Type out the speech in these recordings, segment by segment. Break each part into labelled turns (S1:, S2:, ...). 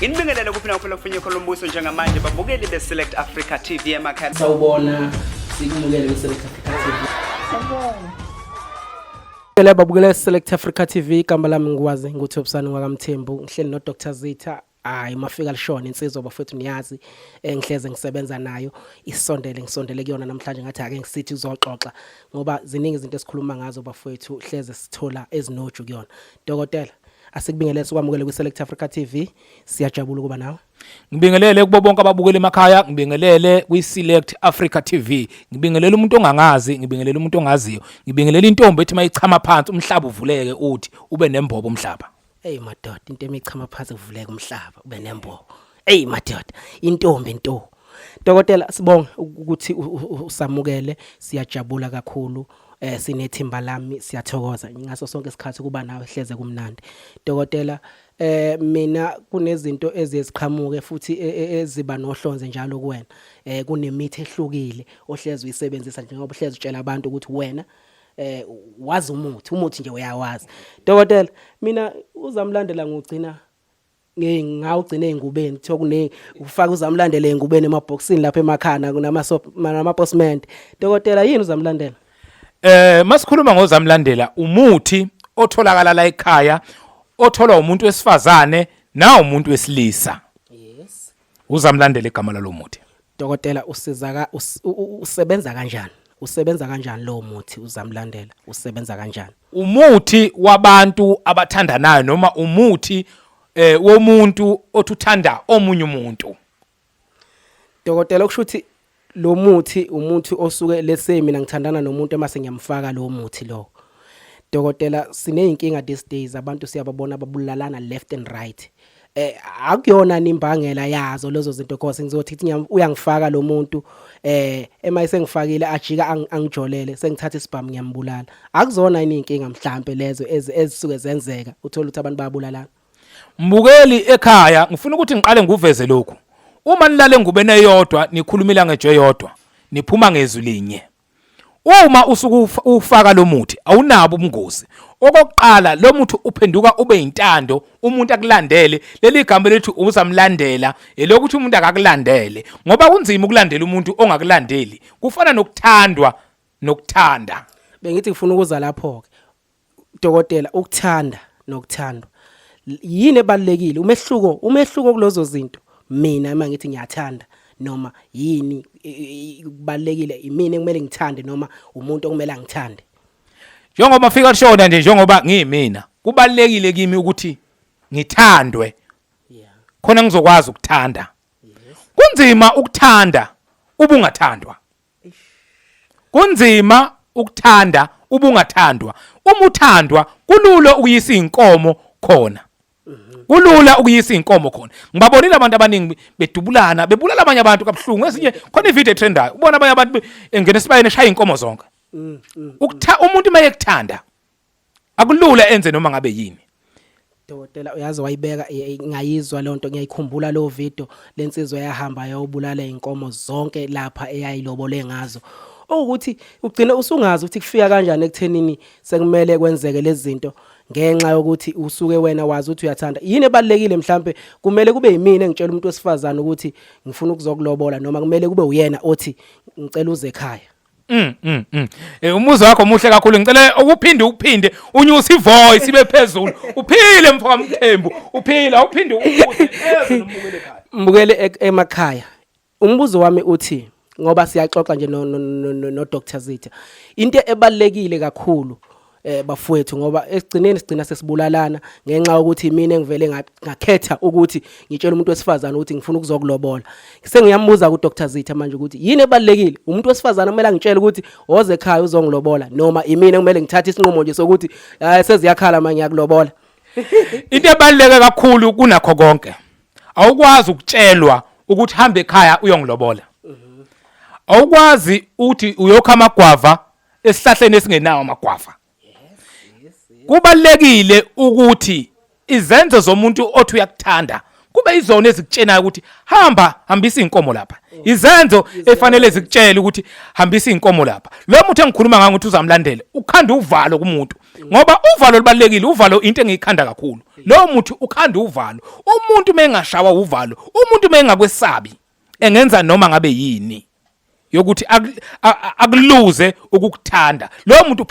S1: Inibingelela kuphina kuphela kufinye kolombuso njengamanje babukeli beSelect Africa TV emakhaya.
S2: Sawubona sikumukele beSelect Africa TV.
S3: Sawubona.
S2: Phela babukele Select Africa TV igama lami ngikwazi nguThobisani kwaMthembu ngihleli no Dr ZITHA. Hayi Mafikalishona insizwa bafethu niyazi ngihleze ngisebenza nayo ngisondele kuyona namhlanje ngathi ake ngisithi uzoxoxa ngoba ziningi izinto esikhuluma ngazo bafethu hleze sithola ezinoju kuyona. Dokotela asikubingelele sokwamukele kwiSelect Africa TV siyajabula kuba nawe.
S4: Ngibingelele kubo bonke ababukeli emakhaya, ngibingelele kwiSelect Africa TV, ngibingelele umuntu ongangazi, ngibingelele umuntu ongaziyo, ngibingelele intombi ethi mayichama phansi umhlaba uvuleke uthi ube nembobo umhlaba.
S2: Hey madoda into emichama phansi kuvuleka umhlaba ube nembobo. Hey madoda intombi nto. Dokotela sibonge ukuthi usamukele siyajabula kakhulu. Sinethimba lami siyathokoza ngaso sonke isikhathi kuba nawe hleze kumnandi. Dokotela mina kunezinto eziqhamuke futhi eziba nohlonze njalo kuwena. Kunemithi ehlukile ohleze uyisebenzisa njengoba uhleze utshela abantu ukuthi wena wazi umuthi nje uyawazi. Dokotela mina uzamlandela ngugcina ngawugcina ezingubeni kuthiwa ufaka uzamlandela ezingubeni emaboxini lapha emakhana kunama-postman. Dokotela yini uzamlandela?
S4: Masikhuluma ngozamlandela umuthi otholakala la ekhaya otholwa umuntu wesifazane na umuntu wesilisa.
S2: Yes.
S4: Uzamlandela igama lalomuthi.
S2: Dokotela usebenza kanjani? Usebenza kanjani lo muthi uzamlandela? Usebenza kanjani?
S4: Umuthi wabantu abathandanayo noma umuthi womuntu othuthanda omunye umuntu.
S2: Dokotela kushuthi lo muthi umuthi osuke lese mina ngithandana nomuntu emase ngiyamfaka lo muthi lo. Dokotela sineyinkinga these days abantu siyababona ababulalana left and right. Akuyona nimbangela yazo lezo zinto because ngizothi uyangifaka lo muntu emayise ngifakile ajika angijolele sengithatha isibhamu ngiyambulala. Akuzona inkinga mhlambe lezo ezisuke zenzeka uthola ukuthi abantu bayabulalana.
S4: Mbukeli ekhaya ngifuna ukuthi ngiqale nguveze lokhu. Uma nilale ngubene eyodwa nikhulumela ngejo eyodwa niphuma ngezwi linye. Uma usuku ufaka lo muthi awunabo ubungozi. Okokuqala lo muthi uphenduka ube intando umuntu akulandele leli gama lethu uzamlandela elokuthi umuntu akakulandele ngoba kunzima ukulandela umuntu ongakulandeli kufana nokuthandwa nokuthanda.
S2: Bengithi ngifuna ukuza lapho ke Dokotela ukuthanda nokuthandwa yini ebalekile umehluko kulozo zinto mina uma ngithi ngiyathanda noma yini kubalekile imini ekumele ngithande noma umuntu okumele ngithande.
S4: Njengoba Mafikalishona nje njengoba ngiyimina kubalekile kimi ukuthi ngithandwe.
S2: Yeah.
S4: Khona ngizokwazi ukuthanda.
S2: Yes.
S4: Kunzima ukuthanda ubungathandwa. Kunzima ukuthanda ubungathandwa. Uma uthandwa kulula ukuyisa inkomo khona. Kulula ukuyisa inkomo khona. Ngibabonile abantu abaningi bedubulana bebulala abanye abantu kabuhlungu ezinye khona ivideo trendayo ubona abanye abantu engena esibayeni eshaya inkomo zonke. Umuntu mayekuthanda akulula enze noma ngabe yini.
S2: Dokotela uyazi wayibeka ngayizwa le nto ngiyayikhumbula lo video lensizwe yahamba yobulala inkomo zonke lapha eyayilobole ngazo. Ukuthi ugcina usungazi ukuthi kufika kanjani ekuthenini sekumele kwenzeke lezi zinto ngenxa yokuthi usuke wena wazi ukuthi uyathanda. Yini ebalekile mhlambe kumele kube yimini engitshela umuntu wesifazana ukuthi ngifuna ukuzokulobola noma kumele kube uyena othi ngicela uze ekhaya.
S4: Umuzi wakho muhle kakhulu ngicela ukuphinde unyuse ivoice ibe phezulu uphile mfaka Mthembu uphila uphinde ubuze phezulu umbukele ekhaya.
S2: Mbukele emakhaya umbuzo wami uthi ngoba siyaxoxa nje no Dr ZITHA into ebalekile kakhulu bafowethu ngoba esigcineni sigcina sesibulalana ngenxa yokuthi mina engivele ngakhetha ukuthi ngitshela umuntu wesifazana ukuthi ngifuna ukuzokulobola. Sengiyambuza ku Dr ZITHA manje ukuthi yini ebalekile umuntu wesifazana kumele angitshele ukuthi oze ekhaya uzongilobola noma imina kumele ngithathe isinqumo nje sokuthi seziyakhala manje ngiyakulobola.
S4: Into ebaleke kakhulu kunakho konke awukwazi ukutshelwa ukuthi hamba ekhaya uyongilobola. Awukwazi uthi uyokha amagwava esihlahleni esingenawo amagwava. Kubalekile ukuthi izenzo zomuntu othi uyakuthanda kube izona ezikutshenayo ukuthi hambisa inkomo lapha izenzo efanele zikutshela ukuthi hambisa inkomo lapha lo muntu engikhuluma ngayo ukuthi uzamlandela ukhanda uvalo kumuntu ngoba uvalo libalekile uvalo into engiyikhanda kakhulu lo muntu ukhanda uvalo umuntu mengashawa uvalo umuntu mengakwesabi engenza noma ngabe yini yokuthi akuluze ukukuthanda lo muntu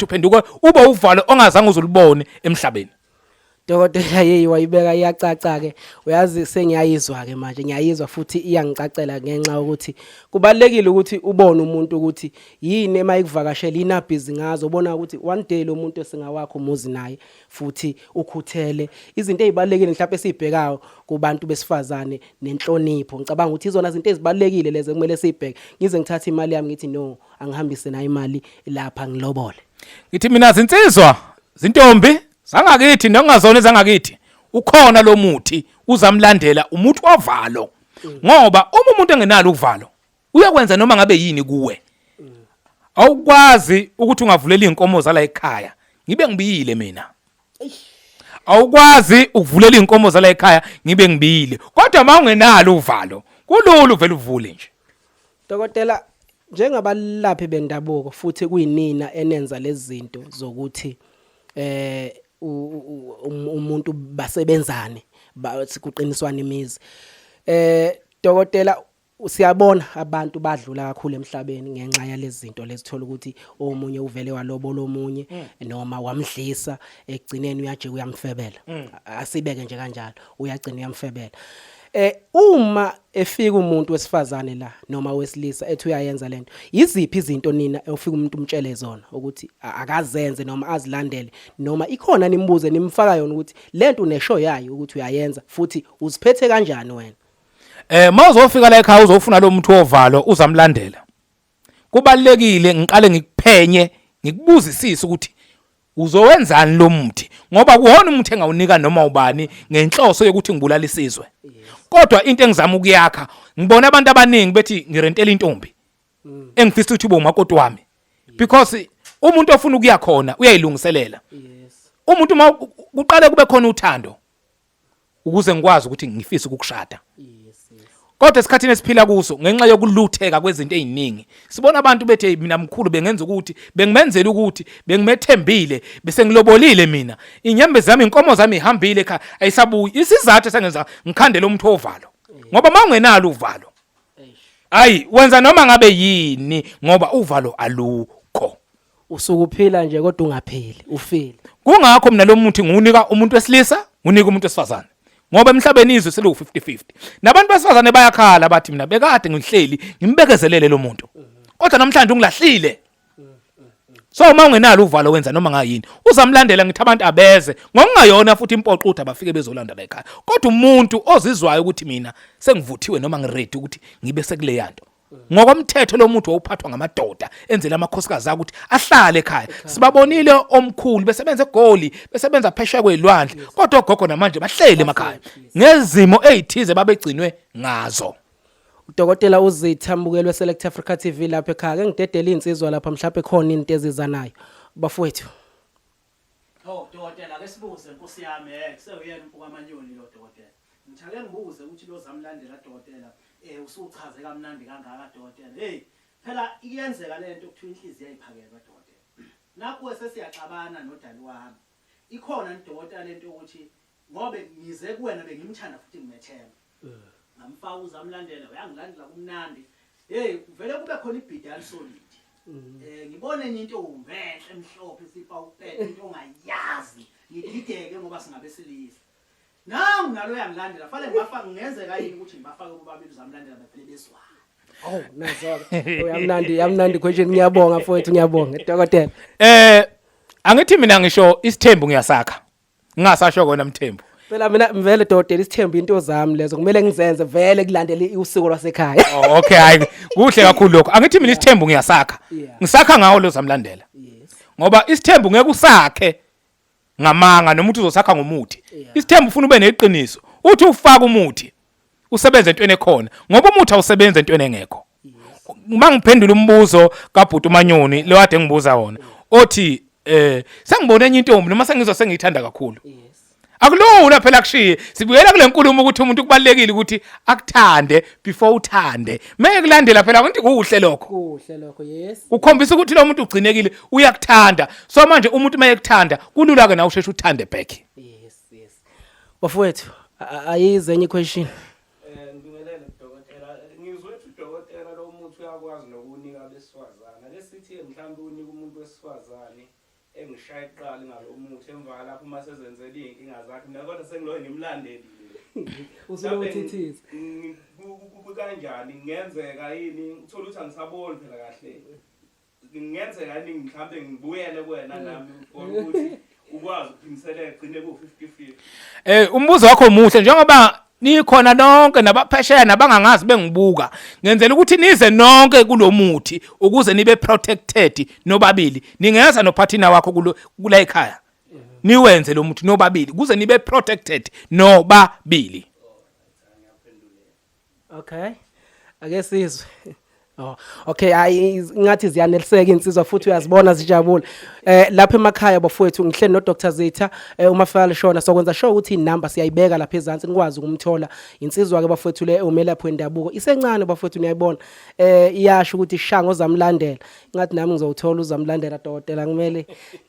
S4: uphenduka uba uvalo ongazange uzulibone emhlabeni.
S2: Dokotela yeyi wayibeka iyacaca ke uyazi sengiyayizwa ke manje ngiyayizwa futhi iyangicacela ngenxa ukuthi kubalekile ukuthi ubone umuntu ukuthi yini emayikuvakashela inabhizi ngazo ubona ukuthi one day lo muntu esingawakho umuzi naye futhi ukhuthele izinto ezibalekile mhlawumbe sibhekayo kubantu besifazane nenhlonipho ngicabanga ukuthi izona izinto ezibalekile lezi kumele sibheke ngize ngithathe imali yami ngithi no angihambise nayo imali lapha ngilobole
S4: ngithi mina zinsizwa zintombi zangakithi nongazona zangakithi ukhona lo muthi uzamlandela umuthi wavalo ngoba uma umuntu engenalo uvalo uyakwenza noma ngabe yini kuwe awukwazi ukuthi ungavulela inkomo zala ekhaya ngibe ngibiyile mina awukwazi ukuvulela inkomo zala ekhaya ngibe ngibiyile kodwa mawungenalo uvalo kulula uvela uvule nje.
S2: Dokotela njengabalaphi bendabuko futhi kuyinina enenza lezi zinto zokuthi umuntu basebenzane sikuqiniswana imizi dokotela siyabona abantu badlula kakhulu emhlabeni ngenxa yalezi zinto lezithola ukuthi omunye uvele walobola omunye noma wamdlisa egcineni uyaje uyamfebela asibeke nje kanjalo uyagcina uyamfebela. Uma efika umuntu wesifazane la noma wesilisa ethi uyayenza lento iziphi izinto nina ufika umuntu umtshele zona ukuthi akazenze noma azilandele noma ikhona nimbuze nimfaka yona ukuthi lento unesho yayo ukuthi uyayenza futhi uziphethe kanjani wena
S4: mawuzofika la ekhaya uzofuna lo muntu ovalo uzamlandela kubalekile ngiqale ngikuphenye ngikubuzisisa ukuthi uzowenzani lo muthi ngoba kuhona umuntu engawunika noma ubani ngenhloso yokuthi ngibulala isizwe kodwa into engizama ukuyakha ngibona abantu abaningi bethi ngirentela intombi engifisa ukuthi ube umakoti wami because umuntu ofuna ukuya khona uyayilungiselela umuntu kuqale kube khona uthando ukuze ngikwazi ukuthi ngifisa ukukushada kodwa esikhathini esiphila kuso ngenxa yokulutheka kwezinto eziningi sibona abantu bethe mina mkhulu bengenza ukuthi bengimenzela ukuthi bengimethembile bese ngilobolile mina inyembe zami inkomo zami ihambile ekhaya ayisabuyi isizathu sengenza ngikhandele umuntu ovalo ngoba mawungenalo uvalo ayi wenza noma ngabe yini ngoba uvalo alukho
S2: usukuphila nje kodwa ungaphili ufile
S4: kungakho mina lo muntu ngunika umuntu wesilisa ngunika umuntu wesifazane ngoba emhlabeni izwe selu 50-50 nabantu besifazane bayakhala bathi mina bekade ngihleli ngimbekezelele lo muntu kodwa namhlanje ungilahlile so mawungenalo uvalo wenza noma ngayini uzamlandela ngithi abantu abeze ngokungayona futhi impoqutha bafike bezolanda la ekhaya kodwa umuntu ozizwayo ukuthi mina sengivuthiwe noma ngiready ukuthi ngibe sekule yanto ngokomthetho lo muntu wawuphathwa ngamadoda enzela amakhosikazi ukuthi ahlale ekhaya sibabonile omkhulu besebenza eGoli besebenza phesheya kwelwandle kodwa ogogo namanje bahlele emakhaya ngezimo ezithize babegcinwe ngazo.
S2: Udokotela uZITHA mbukelwe Select Africa TV lapha ekhaya ke ngidedela insizwa lapha mhlawumbe khona into ezizanayo bafowethu.
S1: Dokotela ke sibuze Nkosi yami kuseyena umpuka amanyoni lo dokotela ngithake ngibuze ukuthi lo zamlandela dokotela usuchaze kamnandi kangaka dokotela hey phela iyenzeka lento ukuthiwa inhliziyo ayiphakela dokotela nakuwe sesiyaxabana nodali wami ikhona idokotela lento ukuthi ngobe ngize kuwena bengimthanda futhi ngimethemba ngamfaka uzamlandela uyangilandela kumnandi hey vele kube khona ibhidali solid ngibone enye into umvenhle emhlophe sifa uphethe into ongayazi ngidideke ngoba singabesilisa nangu nalo yangilandela fanele ngibafaka ngenzeka yini ukuthi ngibafake kubabili uzamlandela baphele beswana
S2: nazo yamnandi question ngiyabonga mfowethu ngiyabonga dokotela
S4: angithi mina ngisho isithembu ngiyasakha ngingasasho kona mthembu
S2: phela mina vele dokotela isithembu into zami lezo kumele ngizenze vele kulandele usiko lwasekhaya
S4: okay hayi kuhle kakhulu lokho angithi mina isithembu ngiyasakha ngisakha ngawo lo zamlandela ngoba isithembu ngeke usakhe ngamanga noma uthi uzosakha ngomuthi isithembu ufuna ube neqiniso uthi ufaka umuthi usebenza entweni ekhona ngoba umuthi awusebenza entweni engekho mangiphendula umbuzo kaBhuti uManyoni lo kade ngibuza wona othi sengibone enye intombi noma sengizwa sengiyithanda kakhulu Akulula phela kushiye. Sibuyela kule nkulumo ukuthi umuntu kubalekile ukuthi akuthande before uthande. Meke kulandela phela ukuthi kuhle lokho.
S2: Kuhle lokho, yes.
S4: Ukhombisa ukuthi lo muntu ugcinekile uyakuthanda. So manje umuntu mayekuthanda kulula ke na usheshe uthande back.
S2: Yes. Bafowethu, ayize enye question.
S3: Ngibingelele dokotela. Ngizwe ukuthi udokotela lo muntu uyakwazi nokunika abesifazana. Lesithi mhlawumbe unika umuntu wesifazane engishaya iqala ngalomuthi emva lapho uma sezenzela inkinga zakhe mina kodwa sengiloyo ngimlandelile.
S2: Usulothithisa.
S3: Kanjani ngenzeka yini uthola ukuthi angisaboni phela kahle. Ngenzeka yini mhlawumbe ngibuyele kuwena nami ukuthi ukwazi ukuphindiselela egcine ku 50-50.
S4: Umbuzo wakho muhle njengoba nikhona nonke nabaphesheya nabangangazi bengibuka ngenzela ukuthi nize nonke kulomuthi ukuze nibe protected nobabili ningeza nopartner wakho kula ekhaya niwenze lo muthi nobabili kuze nibe protected nobabili.
S2: Okay. Ake sizwe. Oh, okay, ngathi ziyaneliseka insizwa futhi uyazibona zijabule. Lapha emakhaya bafowethu ngihleli no Dr. ZITHA uMafikalishona sokwenza sure ukuthi inamba siyayibeka lapha ezantsi nikwazi ukumthola. Insizwa ke bafowethu le umelaphi wendabuko isencane bafowethu niyayibona. Iyasho ukuthi shango Uzamlandela. Ngathi nami ngizowuthola Uzamlandela dokotela ngimele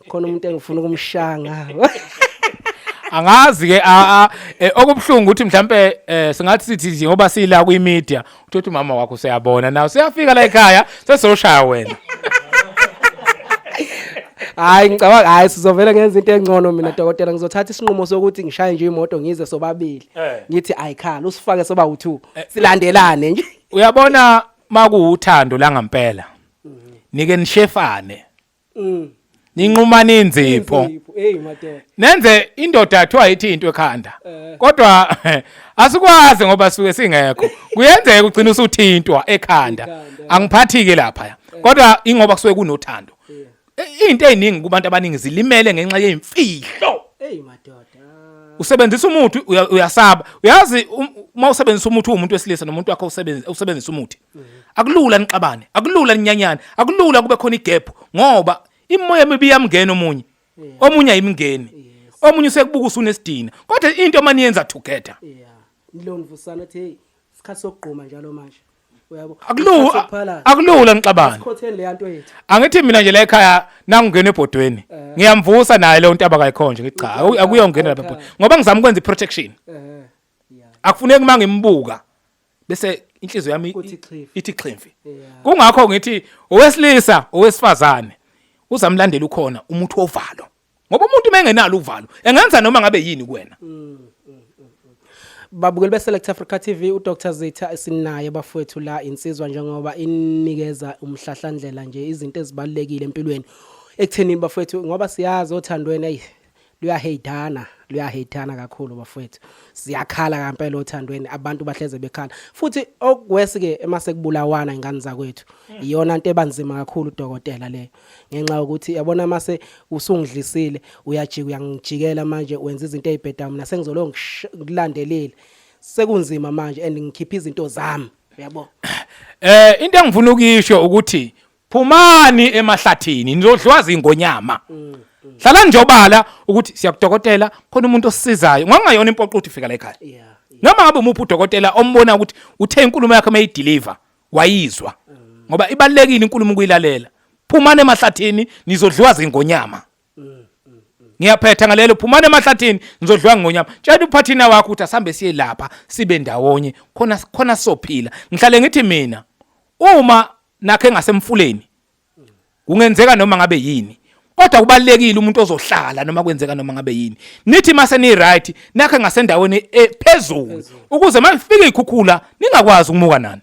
S2: khona umuntu engifuna ukumshanga.
S4: Angazi ke okubhlungu ukuthi mhlambe singathi sithi nje ngoba sila ku media uthi mama wakho useyabona nawe siyafika la ekhaya sesoshaya wena.
S2: Hayi ngicabanga hayi sizovela ngenza into engcono mina dokotela ngizothatha isinqumo sokuthi ngishaye nje imoto ngize sobabili. Ngithi ayikhala usifake soba u2 silandelane nje.
S4: Uyabona makuuthando la ngempela. Nike nishefane. Ninqumana inzipho.
S2: Madoda.
S4: Nenze indoda athiwa ithi into ekhanda. Kodwa asikwazi ngoba suke singekho. Kuyenzeka ugcina usuthintwa ekhanda. Angiphathi ke lapha. Kodwa ingoba kusuke kunothando. Into eziningi kubantu abaningi zilimele ngenxa yemfihlo.
S2: Madoda.
S4: Usebenzisa umuthi uyasaba. Uyazi uma usebenzisa umuthi umuntu wesilisa nomuntu wakho usebenzisa umuthi. Akulula nixabane. Akulula ninyanyane. Akulula kube khona igap ngoba imoya emibi yamngena omunye ayimngeni omunye usekubuka usunesidina kodwa into maniyenza together
S2: nilonvusana ethi hey isikhathi sokugquma njalo manje uyabo
S4: akulula ngixabana
S2: sikhotheni le yanto yethu
S4: angithi mina nje la ekhaya nangingena ebhodweni ngiyamvusa naye le nto abayikhonje ngithi cha akuyongena lapha ngoba ngizama ukwenza iprotection akufuneki mangimbuka bese inhliziyo yami ithi xhimfi kungakho ngithi owesilisa owesifazane Uzamlandela ukhona umuthi ovalo ngoba umuntu mengenalo uvalo engenza noma ngabe yini kuwena.
S2: Babukeli beSelect Africa TV uDr ZITHA esinaye bafowethu la insizwa njengoba inikeza umhlahlandlela nje izinto ezibalekile empilweni ekutheni bafowethu ngoba siyazi othandweni luyaheyithana kakhulu bafowethu siyakhala kampela othandweni abantu bahleze bekhala futhi okwesi ke emasekubulawana ingane zakwethu iyona into ebanzima kakhulu dokotela leyo ngenxa ukuthi yabona mase usungidlisile uyajika uyangijikela manje wenza izinto ezibhedama mina sengizolo ngikulandelele sekunzima manje and ngikhipha izinto zami uyabo
S4: into engifuna ukisho ukuthi phumani emahlathini nizodlwaza ingonyama hlala njobala ukuthi siyakudokotela khona umuntu osisizayo ngangayona impoqo ukuthi ufika la ekhaya noma ngabe umuphi udokotela ombona ukuthi uthe inkulumo yakhe mayideliver wayizwa ngoba ibalekile inkulumo ukuyilalela phumane emahlathini nizodliwaza ingonyama ngiyaphetha ngalelo phumane emahlathini nizodliwa ngonyama tshela uphathina wakho ukuthi asambe siye lapha sibe ndawonye khona sophila ngihlale ngithi mina uma nakhe ngasemfuleni kungenzeka noma ngabe yini kodwa kubalekile umuntu ozohlala noma kwenzeka noma ngabe yini nithi mase ni right nakhe ngasendaweni ephezulu ukuze mayifike ikhukhula ningakwazi ukumuka nani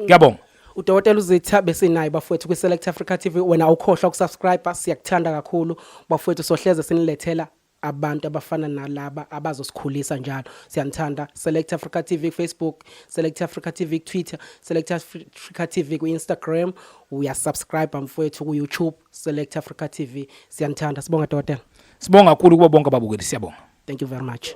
S4: ngiyabonga
S2: udokotela uZITHA bese nayi bafowethu ku Select Africa TV wena ukhohlwa ukusubscribe siyakuthanda kakhulu bafowethu sohleze sinilethela abantu abafana nalaba abazosikhulisa njalo siyanthanda Select Africa TV Facebook Select Africa TV Twitter Select Africa TV ku Instagram uyasubscribe mfowethu ku YouTube Select Africa TV siyanthanda sibonga dokotela
S4: sibonga kakhulu kubo bonke ababukeli siyabonga
S2: thank you very much